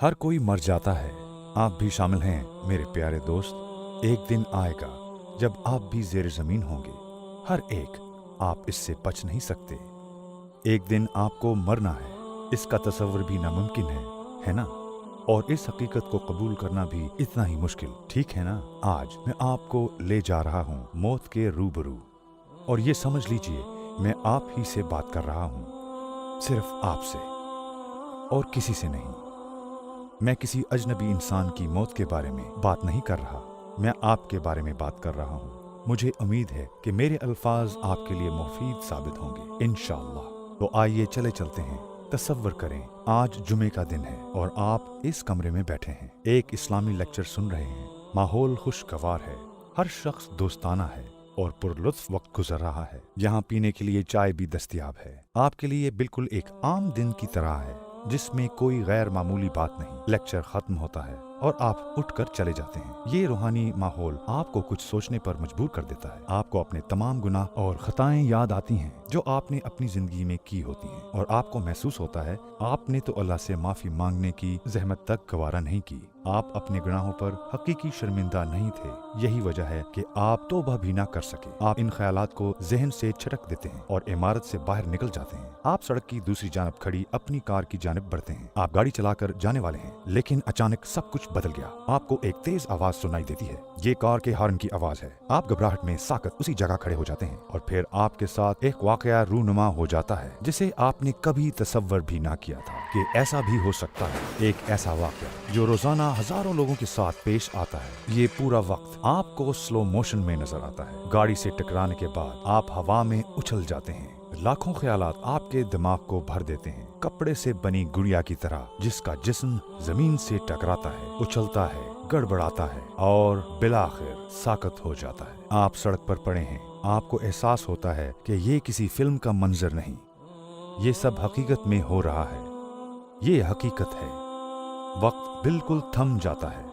हर कोई मर जाता है, आप भी शामिल हैं मेरे प्यारे दोस्त। एक दिन आएगा जब आप भी ज़ेर ज़मीन होंगे, हर एक, आप इससे बच नहीं सकते। एक दिन आपको मरना है, इसका तसव्वुर भी नामुमकिन है ना? और इस हकीकत को कबूल करना भी इतना ही मुश्किल, ठीक है ना? आज मैं आपको ले जा रहा हूँ मौत के रूबरू, और ये समझ लीजिए मैं आप ही से बात कर रहा हूँ, सिर्फ आपसे और किसी से नहीं। मैं किसी अजनबी इंसान की मौत के बारे में बात नहीं कर रहा, मैं आपके बारे में बात कर रहा हूँ। मुझे उम्मीद है कि मेरे अल्फाज आपके लिए मुफीद साबित होंगे इंशाअल्लाह। तो आइए चले चलते हैं। तसव्वुर करें आज जुमे का दिन है और आप इस कमरे में बैठे हैं, एक इस्लामी लेक्चर सुन रहे हैं। माहौल खुशगवार है, हर शख्स दोस्ताना है और पुरलुत्फ वक्त गुजर रहा है। यहाँ पीने के लिए चाय भी दस्तयाब है। आपके लिए बिल्कुल एक आम दिन की तरह है, जिसमें कोई गैर मामूली बात नहीं। लेक्चर खत्म होता है और आप उठकर चले जाते हैं। ये रूहानी माहौल आपको कुछ सोचने पर मजबूर कर देता है। आपको अपने तमाम गुनाह और खताएं याद आती हैं जो आपने अपनी जिंदगी में की होती हैं, और आपको महसूस होता है आपने तो अल्लाह से माफी मांगने की जहमत तक गवारा नहीं की। आप अपने गुनाहों पर हकीकी शर्मिंदा नहीं थे, यही वजह है कि आप तौबा भी ना कर सके। आप इन ख्यालात को जहन से छटक देते हैं और इमारत से बाहर निकल जाते हैं। आप सड़क की दूसरी जानब खड़ी अपनी कार की जानिब बढ़ते हैं। आप गाड़ी चलाकर जाने वाले हैं, लेकिन अचानक सब कुछ बदल गया। आपको एक तेज आवाज सुनाई देती है, ये कार के हॉर्न की आवाज है। आप घबराहट में साकत उसी जगह खड़े हो जाते हैं और फिर आपके साथ एक वाकया रूनुमा हो जाता है जिसे आपने कभी तसव्वुर भी ना किया था कि ऐसा भी हो सकता है। एक ऐसा वाकया जो रोजाना हजारों लोगों के साथ पेश आता है। ये पूरा वक्त आपको स्लो मोशन में नजर आता है। गाड़ी से टकराने के बाद आप हवा में उछल जाते हैं। लाखों ख्यालात आपके दिमाग को भर देते हैं, कपड़े से बनी गुड़िया की तरह जिसका जिस्म जमीन से टकराता है, उछलता है, गड़बड़ाता है और बिलाखिर साकत हो जाता है। आप सड़क पर पड़े हैं। आपको एहसास होता है कि ये किसी फिल्म का मंजर नहीं, ये सब हकीकत में हो रहा है। ये हकीकत है। वक्त बिल्कुल थम जाता है।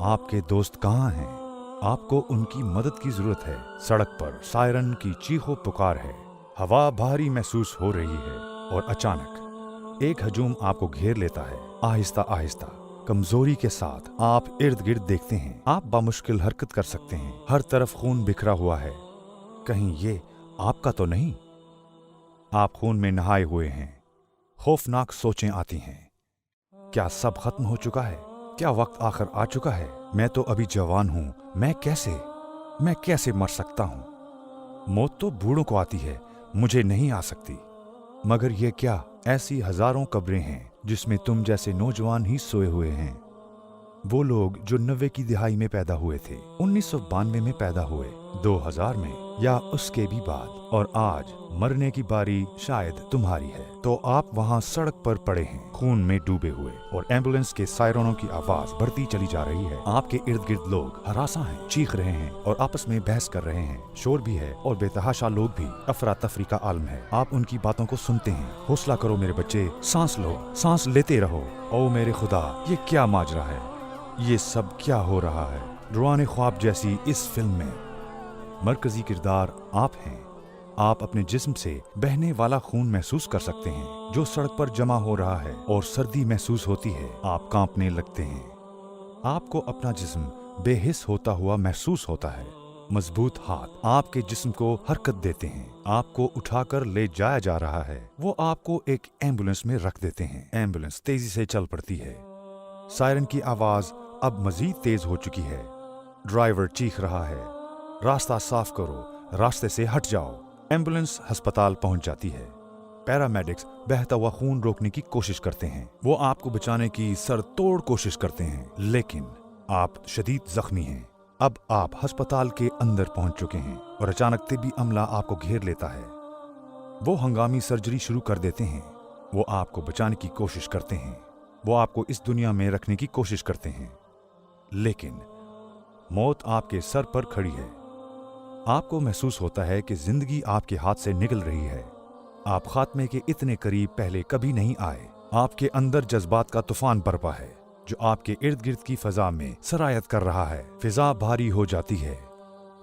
आपके दोस्त कहाँ हैं? आपको उनकी मदद की जरूरत है। सड़क पर सायरन की चीखो पुकार है, हवा भारी महसूस हो रही है और अचानक एक हजूम आपको घेर लेता है। आहिस्ता आहिस्ता कमजोरी के साथ आप इर्द गिर्द देखते हैं। आप बामुश्किल हरकत कर सकते हैं। हर तरफ खून बिखरा हुआ है। कहीं ये आपका तो नहीं? आप खून में नहाए हुए हैं। खौफनाक सोचें आती हैं। क्या सब खत्म हो चुका है? क्या वक्त आखिर आ चुका है? मैं तो अभी जवान हूं, मैं कैसे मर सकता हूं? मौत तो बूढ़ों को आती है, मुझे नहीं आ सकती। मगर ये क्या, ऐसी हजारों कब्रें हैं जिसमें तुम जैसे नौजवान ही सोए हुए हैं। वो लोग जो 90 की दिहाई में पैदा हुए थे, 1992 में पैदा हुए, 2000 में या उसके भी बाद, और आज मरने की बारी शायद तुम्हारी है। तो आप वहाँ सड़क पर पड़े हैं, खून में डूबे हुए, और एम्बुलेंस के सायरनों की आवाज बढ़ती चली जा रही है। आपके इर्द गिर्द लोग हरासा हैं, चीख रहे हैं और आपस में बहस कर रहे हैं। शोर भी है और बेतहाशा लोग भी। अफरा तफरी का आलम है। आप उनकी बातों को सुनते हैं। हौसला करो मेरे बच्चे, सांस लो, सांस लेते रहो। ओ मेरे खुदा, ये क्या माजरा है? ये सब क्या हो रहा है? रुआने ख्वाब जैसी इस फिल्म में मरकजी किरदार आप हैं। आप अपने जिस्म से बहने वाला खून महसूस कर सकते हैं जो सड़क पर जमा हो रहा है, और सर्दी महसूस होती है। आप कांपने लगते हैं। आपको अपना जिस्म बेहिस होता हुआ महसूस होता है। मजबूत हाथ आपके जिस्म को हरकत देते हैं। आपको उठाकर ले जाया जा रहा है। वो आपको एक एम्बुलेंस में रख देते हैं। एम्बुलेंस तेजी से चल पड़ती है। सायरन की आवाज अब मजीद तेज हो चुकी है। ड्राइवर चीख रहा है, रास्ता साफ करो, रास्ते से हट जाओ। एम्बुलेंस अस्पताल पहुंच जाती है। पैरामेडिक्स बहता हुआ खून रोकने की कोशिश करते हैं। वो आपको बचाने की सरतोड़ कोशिश करते हैं, लेकिन आप शदीद जख्मी हैं। अब आप अस्पताल के अंदर पहुंच चुके हैं और अचानक तिब्बी अमला आपको घेर लेता है। वो हंगामी सर्जरी शुरू कर देते हैं। वो आपको बचाने की कोशिश करते हैं। वो आपको इस दुनिया में रखने की कोशिश करते हैं, लेकिन मौत आपके सर पर खड़ी है। आपको महसूस होता है कि जिंदगी आपके हाथ से निकल रही है। आप खात्मे के इतने करीब पहले कभी नहीं आए। आपके अंदर जज्बात का तूफान बरपा है जो आपके इर्द गिर्द की फजा में सरायत कर रहा है। फिजा भारी हो जाती है।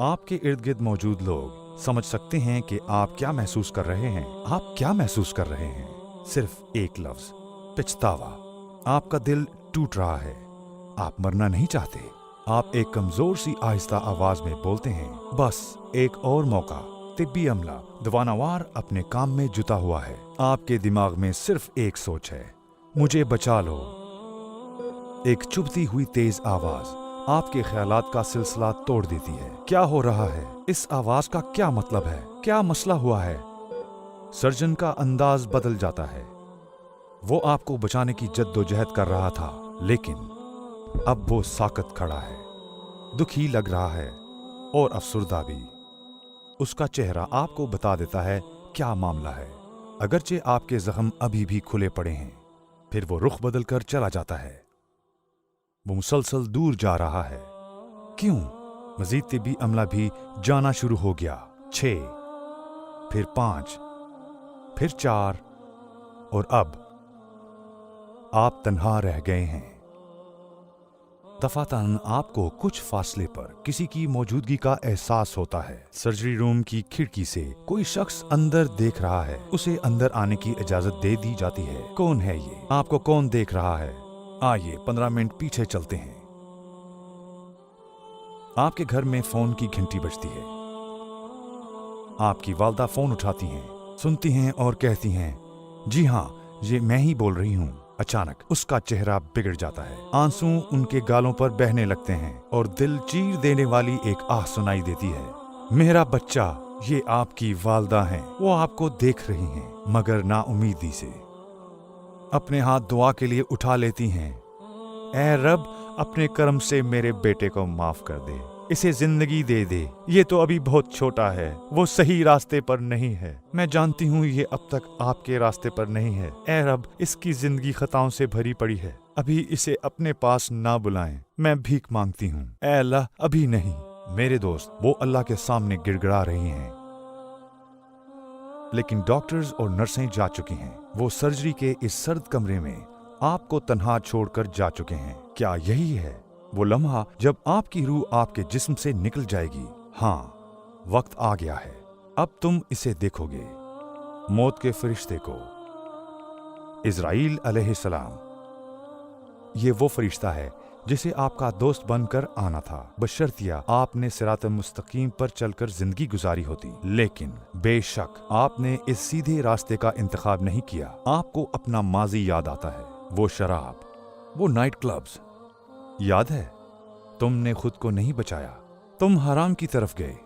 आपके इर्द गिर्द मौजूद लोग समझ सकते हैं कि आप क्या महसूस कर रहे हैं। आप क्या महसूस कर रहे हैं? सिर्फ एक लफ्ज, पछतावा। आपका दिल टूट रहा है। आप मरना नहीं चाहते। आप एक कमजोर सी आहिस्ता आवाज में बोलते हैं, बस एक और मौका। तिब्बी अमला दवानावार अपने काम में जुटा हुआ है। आपके दिमाग में सिर्फ एक सोच है, मुझे बचा लो। एक चुभती हुई तेज आवाज आपके ख्यालात का सिलसिला तोड़ देती है। क्या हो रहा है? इस आवाज का क्या मतलब है? क्या मसला हुआ है? सर्जन का अंदाज बदल जाता है। वो आपको बचाने की जद्दोजहद कर रहा था, लेकिन अब वो साकत खड़ा है, दुखी लग रहा है और अफसुर्दा भी। उसका चेहरा आपको बता देता है क्या मामला है। अगरचे आपके जख्म अभी भी खुले पड़े हैं, फिर वो रुख बदल कर चला जाता है। वो मुसलसल दूर जा रहा है। क्यों? मजीद तिब्बी अमला भी जाना शुरू हो गया। 6, फिर 5, फिर 4 और अब आप तन्हा रह गए हैं। दफातन आपको कुछ फासले पर किसी की मौजूदगी का एहसास होता है। सर्जरी रूम की खिड़की से कोई शख्स अंदर देख रहा है। उसे अंदर आने की इजाजत दे दी जाती है। कौन है ये? आपको कौन देख रहा है? आइए 15 मिनट पीछे चलते हैं। आपके घर में फोन की घंटी बजती है। आपकी वालदा फोन उठाती हैं, सुनती हैं और कहती हैं, जी हाँ, ये मैं ही बोल रही हूँ। अचानक उसका चेहरा बिगड़ जाता है। आंसू उनके गालों पर बहने लगते हैं और दिल चीर देने वाली एक आह सुनाई देती है। मेरा बच्चा, ये आपकी वालदा हैं। वो आपको देख रही हैं, मगर नाउमीदी से। अपने हाथ दुआ के लिए उठा लेती हैं। ऐ रब, अपने करम से मेरे बेटे को माफ कर दे, इसे जिंदगी दे दे। ये तो अभी बहुत छोटा है, वो सही रास्ते पर नहीं है। मैं जानती हूँ ये अब तक आपके रास्ते पर नहीं है। ऐ रब, इसकी जिंदगी खताओं से भरी पड़ी है, अभी इसे अपने पास ना बुलाएं। मैं भीख मांगती हूँ। ऐ अल्लाह, अभी नहीं। मेरे दोस्त वो अल्लाह के सामने गिड़गिड़ा रही हैं, लेकिन डॉक्टर्स और नर्सें जा चुकी हैं। वो सर्जरी के इस सर्द कमरे में आपको तन्हा छोड़कर जा चुके हैं। क्या यही है वो लम्हा जब आपकी रूह आपके जिस्म से निकल जाएगी? हाँ, वक्त आ गया है। अब तुम इसे देखोगे, मौत के फरिश्ते को, इज़राइल अलैहिस्सलाम। ये वो फरिश्ता है जिसे आपका दोस्त बनकर आना था, बशर्तिया आपने सिरात मुस्तकीम पर चलकर जिंदगी गुजारी होती। लेकिन बेशक आपने इस सीधे रास्ते का इंतखाब नहीं किया। आपको अपना माजी याद आता है, वो शराब, वो नाइट क्लब्स याद है। तुमने खुद को नहीं बचाया, तुम हराम की तरफ गए,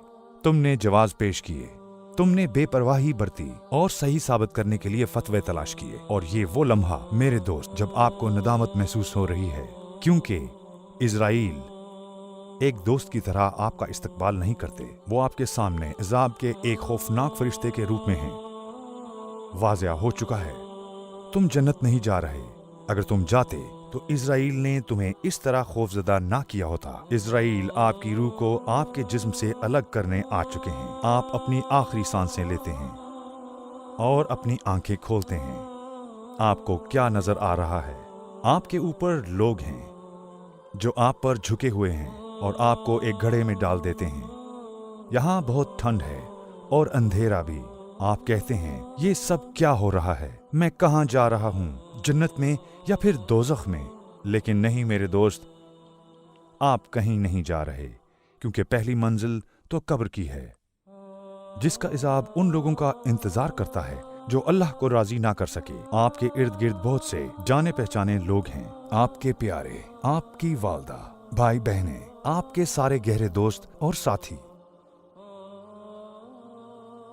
तुमने जवाज पेश किए, तुमने बेपरवाही बरती और सही साबित करने के लिए फतवे तलाश किए। और ये वो लम्हा मेरे दोस्त जब आपको नदामत महसूस हो रही है, क्योंकि इज़राइल एक दोस्त की तरह आपका इस्तकबाल नहीं करते। वो आपके सामने अज़ाब के एक खौफनाक फरिश्ते के रूप में हैं। वाज़िया हो चुका है, तुम जन्नत नहीं जा रहे। अगर तुम जाते तो इज़राइल ने तुम्हें इस तरह खौफजदा ना किया होता। इज़राइल आपकी रूह को आपके जिस्म से अलग करने आ चुके हैं। आप अपनी आखिरी सांसें लेते हैं और अपनी आंखें खोलते हैं। आपको क्या नजर आ रहा है? आपके ऊपर लोग हैं जो आप पर झुके हुए हैं और आपको एक घड़े में डाल देते हैं। यहाँ बहुत ठंड है और अंधेरा भी। आप कहते हैं, ये सब क्या हो रहा है? मैं कहाँ जा रहा हूँ, जन्नत में या फिर दोज़ख में? लेकिन नहीं मेरे दोस्त, आप कहीं नहीं जा रहे, क्योंकि पहली मंजिल तो कब्र की है, जिसका इज़ाब उन लोगों का इंतजार करता है जो अल्लाह को राजी ना कर सके। आपके इर्द गिर्द बहुत से जाने पहचाने लोग हैं, आपके प्यारे, आपकी वालदा, भाई बहनें, आपके सारे गहरे दोस्त और साथी,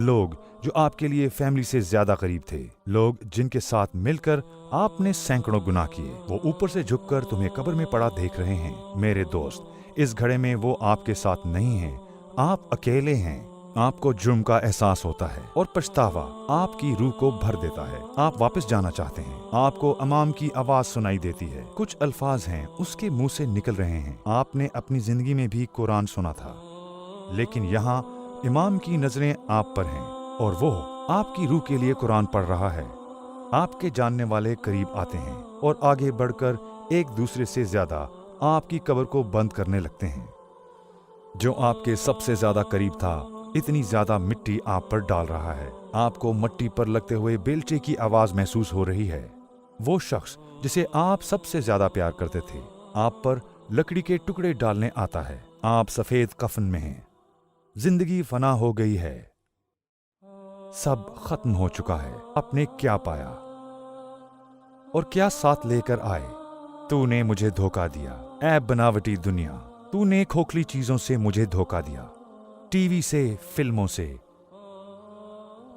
लोग जो आपके लिए फैमिली से ज्यादा करीब थे, लोग जिनके साथ मिलकर आपने सैकड़ों गुनाह किए। वो ऊपर से झुककर तुम्हें कब्र में पड़ा देख रहे हैं। मेरे दोस्त, इस घड़े में वो आपके साथ नहीं हैं, आप अकेले हैं। आपको जुर्म का एहसास होता है और पछतावा आपकी रूह को भर देता है। आप वापस जाना चाहते हैं। आपको अमाम की आवाज सुनाई देती है, कुछ अल्फाज हैं उसके मुंह से निकल रहे हैं। आपने अपनी जिंदगी में भी कुरान सुना था, लेकिन यहाँ इमाम की नजरें आप पर हैं और वो आपकी रूह के लिए कुरान पढ़ रहा है। आपके जानने वाले करीब आते हैं और आगे बढ़कर एक दूसरे से ज्यादा आपकी कब्र को बंद करने लगते हैं। जो आपके सबसे ज्यादा करीब था, इतनी ज्यादा मिट्टी आप पर डाल रहा है। आपको मट्टी पर लगते हुए बेलचे की आवाज महसूस हो रही है। वो शख्स जिसे आप सबसे ज्यादा प्यार करते थे, आप पर लकड़ी के टुकड़े डालने आता है। आप सफेद कफन में हैं। जिंदगी फना हो गई है, सब खत्म हो चुका है। आपने क्या पाया और क्या साथ लेकर आए? तूने मुझे धोखा दिया, ऐ बनावटी दुनिया। तूने खोखली चीजों से मुझे धोखा दिया, टीवी से, फिल्मों से।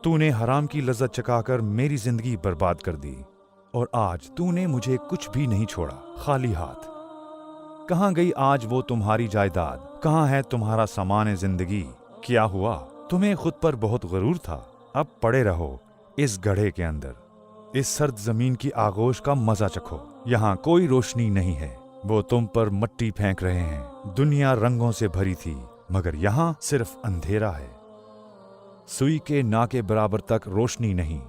तूने हराम की लज्जत चखाकर मेरी जिंदगी बर्बाद कर दी और आज तूने मुझे कुछ भी नहीं छोड़ा, खाली हाथ। कहाँ गई आज वो तुम्हारी जायदाद? कहाँ है तुम्हारा सामान जिंदगी? क्या हुआ? तुम्हें खुद पर बहुत गरूर था। अब पड़े रहो इस गड्ढे के अंदर, इस सर्द जमीन की आगोश का मजा चखो। यहाँ कोई रोशनी नहीं है, वो तुम पर मट्टी फेंक रहे हैं। दुनिया रंगों से भरी थी, मगर यहाँ सिर्फ अंधेरा है। सुई के ना के बराबर तक रोशनी नहीं,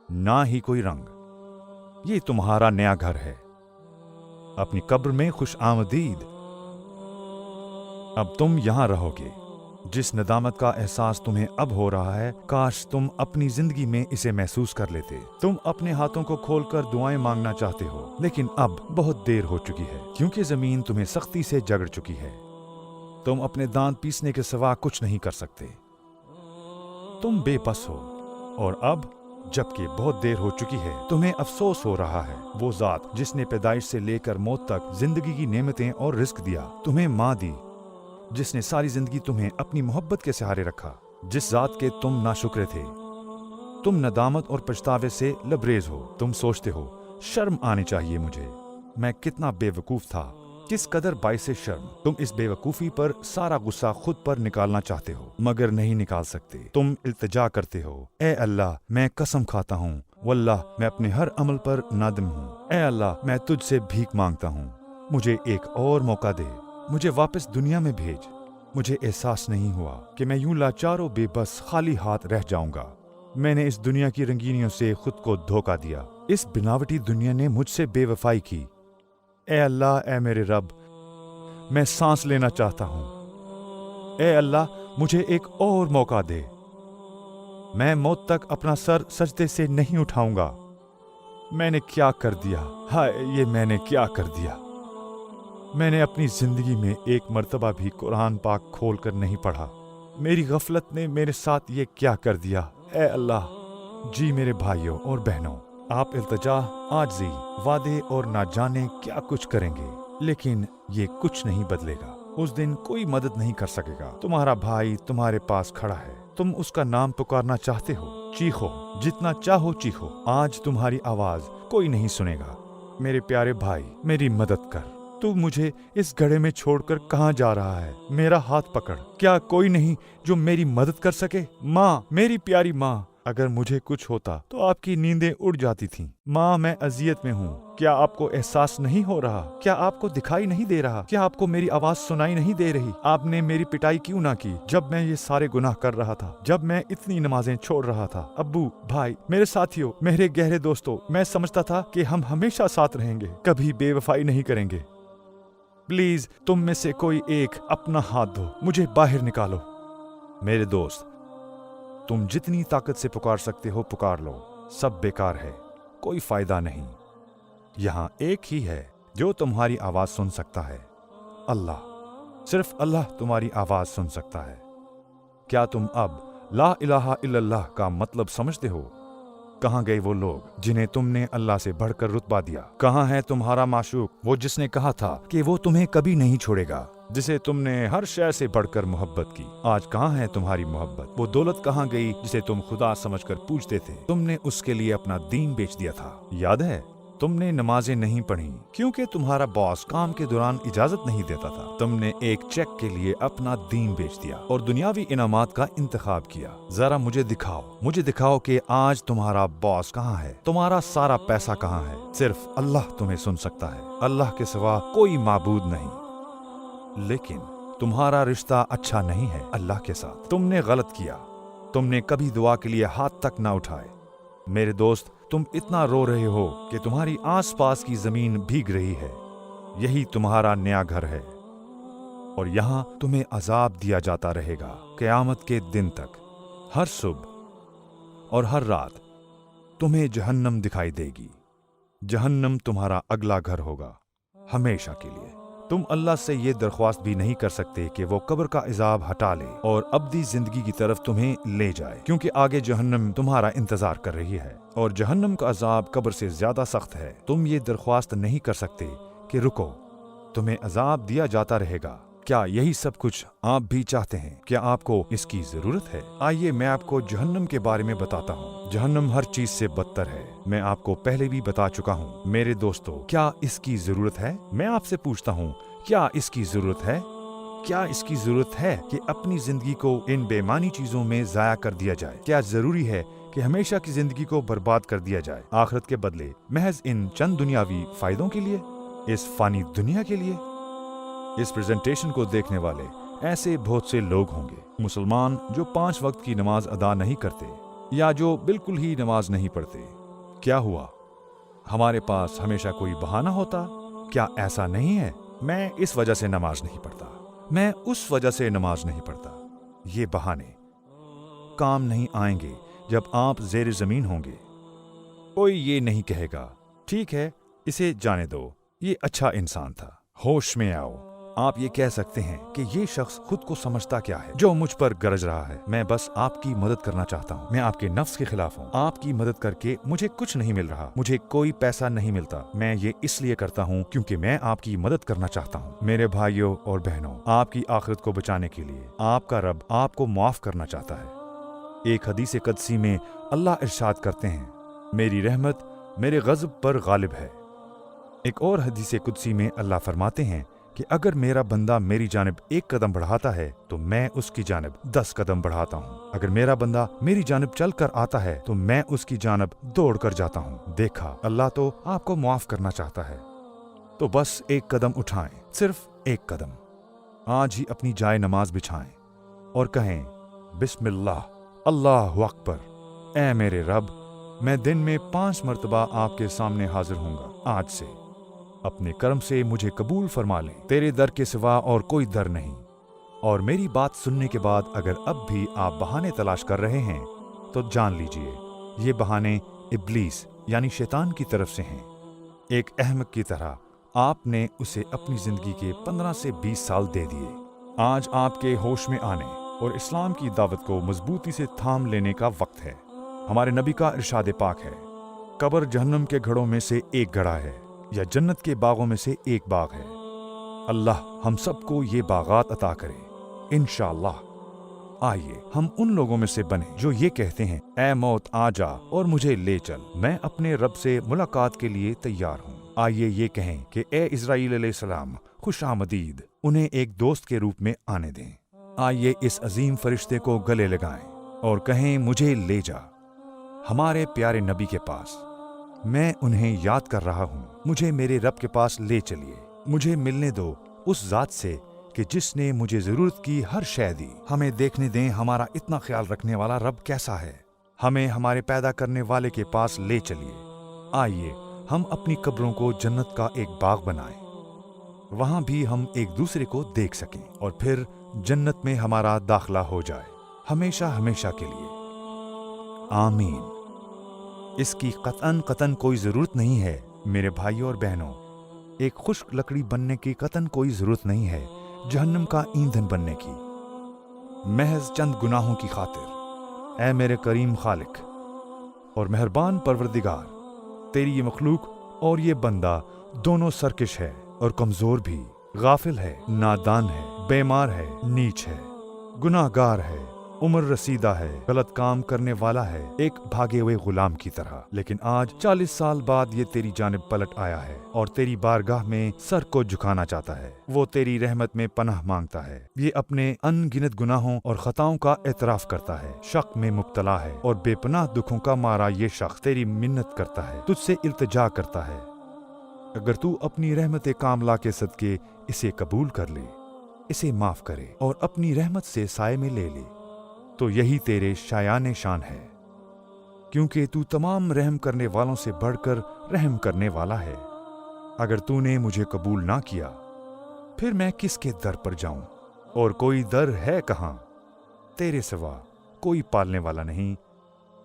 ना ही कोई रंग। ये तुम्हारा नया घर है, अपनी कब्र में खुश आमदीद। अब तुम यहां रहोगे। जिस नदामत का एहसास तुम्हें अब हो रहा है, काश तुम अपनी जिंदगी में इसे महसूस कर लेते। तुम अपने हाथों को खोलकर दुआएं मांगना चाहते हो, लेकिन अब बहुत देर हो चुकी है, क्योंकि जमीन तुम्हें सख्ती से जकड़ चुकी है। तुम अपने दांत पीसने के सिवा कुछ नहीं कर सकते। तुम बेबस हो, और अब जबकि बहुत देर हो चुकी है, तुम्हें अफसोस हो रहा है। वो जात जिसने पैदाइश से लेकर मौत तक जिंदगी की नेमतें और रिस्क दिया, तुम्हें माँ दी, जिसने सारी जिंदगी तुम्हें अपनी मोहब्बत के सहारे रखा, जिस जात के तुम नाशुक्र थे। तुम नदामत और पछतावे से लबरेज हो। तुम सोचते हो शर्म आनी चाहिए मुझे, मैं कितना बेवकूफ था, किस कदर बाइसे शर्म। तुम इस बेवकूफी पर सारा गुस्सा खुद पर निकालना चाहते हो, मगर नहीं निकाल सकते। तुम इल्तिजा करते हो, ए अल्लाह मैं कसम खाता हूँ, वल्लाह मैं अपने हर अमल पर नादिम हूँ। ए अल्लाह मैं तुझसे भीख मांगता हूँ, मुझे एक और मौका दे, मुझे वापस दुनिया में भेज। मुझे एहसास नहीं हुआ कि मैं यूं लाचार और बेबस खाली हाथ रह जाऊंगा। मैंने इस दुनिया की रंगीनियों से खुद को धोखा दिया। इस बनावटी दुनिया ने मुझसे बेवफाई की। ए अल्लाह, ए मेरे रब, मैं सांस लेना चाहता हूँ। ए अल्लाह मुझे एक और मौका दे। मैं मौत तक अपना सर सजदे से नहीं उठाऊंगा। मैंने क्या कर दिया? हाय, ये मैंने क्या कर दिया? मैंने अपनी जिंदगी में एक मर्तबा भी कुरान पाक खोल कर नहीं पढ़ा। मेरी गफलत ने मेरे साथ ये क्या कर दिया? ए अल्लाह, जी मेरे भाइयों और बहनों, आप इल्तिजा, आजिज़ी, वादे और ना जाने क्या कुछ करेंगे, लेकिन ये कुछ नहीं बदलेगा। उस दिन कोई मदद नहीं कर सकेगा। तुम्हारा भाई तुम्हारे पास खड़ा है, तुम उसका नाम पुकारना चाहते हो, चीखो, जितना चाहो चीखो। आज तुम्हारी आवाज कोई नहीं सुनेगा। मेरे प्यारे भाई, मेरी मदद कर। तू मुझे इस गड्ढे में छोड़कर कहाँ जा रहा है? मेरा हाथ पकड़। क्या कोई नहीं जो मेरी मदद कर सके? माँ, मेरी प्यारी माँ, अगर मुझे कुछ होता तो आपकी नींदें उड़ जाती थीं। माँ, मैं अजियत में हूँ। क्या आपको एहसास नहीं हो रहा? क्या आपको दिखाई नहीं दे रहा? क्या आपको मेरी आवाज सुनाई नहीं दे रही? आपने मेरी पिटाई क्यों ना की जब मैं ये सारे गुनाह कर रहा था, जब मैं इतनी नमाजें छोड़ रहा था? अब्बू, भाई, मेरे साथियों, मेरे गहरे दोस्तों, मैं समझता था कि हम हमेशा साथ रहेंगे, कभी बेवफाई नहीं करेंगे। प्लीज तुम में से कोई एक अपना हाथ दो, मुझे बाहर निकालो। मेरे दोस्त, तुम जितनी ताकत से पुकार सकते हो पुकार लो, सब बेकार है, कोई फायदा नहीं। यहां एक ही है जो तुम्हारी आवाज सुन सकता है, अल्लाह। सिर्फ अल्लाह तुम्हारी आवाज सुन सकता है। क्या तुम अब ला इलाहा इल्लल्लाह का मतलब समझते हो? कहाँ गए वो लोग जिन्हें तुमने अल्लाह से बढ़कर रुतबा दिया? कहाँ है तुम्हारा माशूक, वो जिसने कहा था कि वो तुम्हें कभी नहीं छोड़ेगा, जिसे तुमने हर शय से बढ़कर मोहब्बत की? आज कहाँ है तुम्हारी मोहब्बत? वो दौलत कहाँ गई जिसे तुम खुदा समझकर पूजते थे? तुमने उसके लिए अपना दीन बेच दिया था, याद है? तुमने नमाजें नहीं पढ़ी क्योंकि तुम्हारा बॉस काम के दौरान इजाजत नहीं देता था। तुमने एक चेक के लिए अपना दीन बेच दिया और दुनियावी इनामात का इंतखाब किया। जरा मुझे दिखाओ कि आज तुम्हारा बॉस कहाँ है, तुम्हारा सारा पैसा कहाँ है? सिर्फ अल्लाह तुम्हें सुन सकता है, अल्लाह के सिवा कोई माबूद नहीं। लेकिन तुम्हारा रिश्ता अच्छा नहीं है अल्लाह के साथ। तुमने गलत किया, तुमने कभी दुआ के लिए हाथ तक ना उठाए। मेरे दोस्त, तुम इतना रो रहे हो कि तुम्हारी आसपास की जमीन भीग रही है। यही तुम्हारा नया घर है और यहाँ तुम्हें अजाब दिया जाता रहेगा क़यामत के दिन तक। हर सुबह और हर रात तुम्हें जहन्नम दिखाई देगी, जहन्नम तुम्हारा अगला घर होगा हमेशा के लिए। तुम अल्लाह से ये दरख्वास्त भी नहीं कर सकते कि वो कब्र का इजाब हटा ले और अब्दी जिंदगी की तरफ तुम्हें ले जाए, क्योंकि आगे जहन्नम तुम्हारा इंतजार कर रही है और जहन्नम का अजाब कब्र से ज्यादा सख्त है। तुम ये दरख्वास्त नहीं कर सकते कि रुको, तुम्हें अजाब दिया जाता रहेगा। क्या यही सब कुछ आप भी चाहते हैं? क्या आपको इसकी जरूरत है? आइए मैं आपको जहन्नम के बारे में बताता हूँ। जहन्नम हर चीज से बदतर है। मैं आपको पहले भी बता चुका हूँ। मेरे दोस्तों, क्या इसकी जरूरत है? मैं आपसे पूछता हूँ, क्या इसकी जरूरत है? क्या इसकी जरूरत है कि अपनी जिंदगी को इन बेमानी चीजों में जाया कर दिया जाए? क्या जरूरी है कि हमेशा की जिंदगी को बर्बाद कर दिया जाए आखिरत के बदले महज इन चंद दुनियावी फायदों के लिए, इस फानी दुनिया के लिए? इस प्रेजेंटेशन को देखने वाले ऐसे बहुत से लोग होंगे, मुसलमान जो 5 वक्त की नमाज अदा नहीं करते या जो बिल्कुल ही नमाज नहीं पढ़ते। क्या हुआ? हमारे पास हमेशा कोई बहाना होता? क्या ऐसा नहीं है? मैं इस वजह से नमाज नहीं पढ़ता, मैं उस वजह से नमाज नहीं पढ़ता। ये बहाने काम नहीं आएंगे जब आप ज़ेर ज़मीन होंगे। कोई ये नहीं कहेगा, ठीक है इसे जाने दो, ये अच्छा इंसान था। होश में आओ। आप ये कह सकते हैं कि ये शख्स खुद को समझता क्या है जो मुझ पर गरज रहा है। मैं बस आपकी मदद करना चाहता हूँ। मैं आपके नफ्स के खिलाफ हूँ। आपकी मदद करके मुझे कुछ नहीं मिल रहा, मुझे कोई पैसा नहीं मिलता। मैं ये इसलिए करता हूँ क्योंकि मैं आपकी मदद करना चाहता हूँ। मेरे भाइयों और बहनों, आपकी आखिरत को बचाने के लिए आपका रब आपको माफ करना चाहता है। एक हदीस क़ुदसी में अल्लाह इरशाद करते हैं, मेरी रहमत मेरे गज़ब पर गालिब है। एक और हदीस क़ुदसी में अल्लाह फरमाते हैं कि अगर मेरा बंदा मेरी जानिब 1 कदम बढ़ाता है तो मैं उसकी जानिब 10 कदम बढ़ाता हूँ। अगर मेरा बंदा मेरी जानिब चल कर आता है तो मैं उसकी जानिब दौड़ कर जाता हूँ। देखा, अल्लाह तो आपको माफ करना चाहता है। तो बस 1 कदम उठाएं, सिर्फ 1 कदम। आज ही अपनी जाए नमाज बिछाएं और कहें, बिस्मिल्लाह, अल्लाहु अकबर। ऐ मेरे रब, मैं दिन में 5 मरतबा आपके सामने हाजिर हूँगा। आज से अपने कर्म से मुझे कबूल फरमा लें। तेरे दर के सिवा और कोई दर नहीं। और मेरी बात सुनने के बाद अगर अब भी आप बहाने तलाश कर रहे हैं तो जान लीजिए ये बहाने इब्लीस यानी शैतान की तरफ से हैं। एक अहमक की तरह आपने उसे अपनी जिंदगी के 15 से 20 साल दे दिए। आज आपके होश में आने और इस्लाम की दावत को मजबूती से थाम लेने का वक्त है। हमारे नबी का इरशाद पाक है, कब्र जहन्नम के घड़ों में से एक घड़ा है या जन्नत के बागों में से एक बाग है। अल्लाह हम सबको ये बागात अता करे इंशाअल्लाह। आइए हम उन लोगों में से बने जो ये कहते हैं, ऐ मौत आ जा और मुझे ले चल, मैं अपने रब से मुलाकात के लिए तैयार हूँ। आइए ये कहें कि ए इस्राईल अलैहिस्सलाम खुश आमदीद, उन्हें एक दोस्त के रूप में आने दें। आइए इस अजीम फरिश्ते को गले लगाएं और कहें, मुझे ले जा हमारे प्यारे नबी के पास। मैं उन्हें याद कर रहा हूँ, मुझे मेरे रब के पास ले चलिए। मुझे मिलने दो उस जात से कि जिसने मुझे जरूरत की हर शय दी। हमें देखने दें हमारा इतना ख्याल रखने वाला रब कैसा है। हमें हमारे पैदा करने वाले के पास ले चलिए। आइए हम अपनी कब्रों को जन्नत का एक बाग बनाएं, वहां भी हम एक दूसरे को देख सकें और फिर जन्नत में हमारा दाखला हो जाए हमेशा हमेशा के लिए। आमीन। इसकी कतन कोई जरूरत नहीं है मेरे भाइयों और बहनों। एक खुश्क लकड़ी बनने की कतन कोई जरूरत नहीं है जहन्नम का ईंधन बनने की। महज चंद गुनाहों की खातिर। ऐ मेरे करीम खालिक और मेहरबान परवरदिगार, तेरी ये मखलूक और ये बंदा दोनों सरकश है और कमजोर भी, गाफिल है, नादान है, बेमार है, नीच है, गुनाहगार है, उम्र रसीदा है, गलत काम करने वाला है, एक भागे हुए गुलाम की तरह। लेकिन आज 40 साल बाद ये तेरी जानिब पलट आया है और तेरी बारगाह में सर को झुकाना चाहता है। वो तेरी रहमत में पनाह मांगता है। ये अपने अनगिनत गुनाहों और खताओं का एतराफ करता है, शक में मुब्तला है और बेपनाह दुखों का मारा ये शख्स तेरी मिन्नत करता है, तुझसे इल्तिजा करता है। अगर तू अपनी रहमत कामला के सदके इसे कबूल कर ले, इसे माफ करे और अपनी रहमत से साए में ले ले, तो यही तेरे शायान शान है, क्योंकि तू तमाम रहम करने वालों से बढ़कर रहम करने वाला है। अगर तूने मुझे कबूल ना किया, फिर मैं किसके दर पर जाऊं? और कोई दर है कहाँ? तेरे सिवा कोई पालने वाला नहीं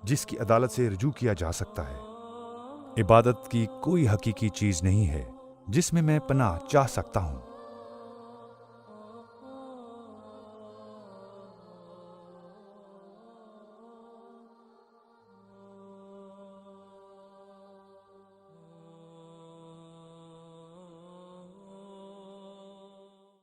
जिसकी अदालत से रुजू किया जा सकता है। इबादत की कोई हकीकी चीज नहीं है जिसमें मैं पनाह चाह सकता हूँ।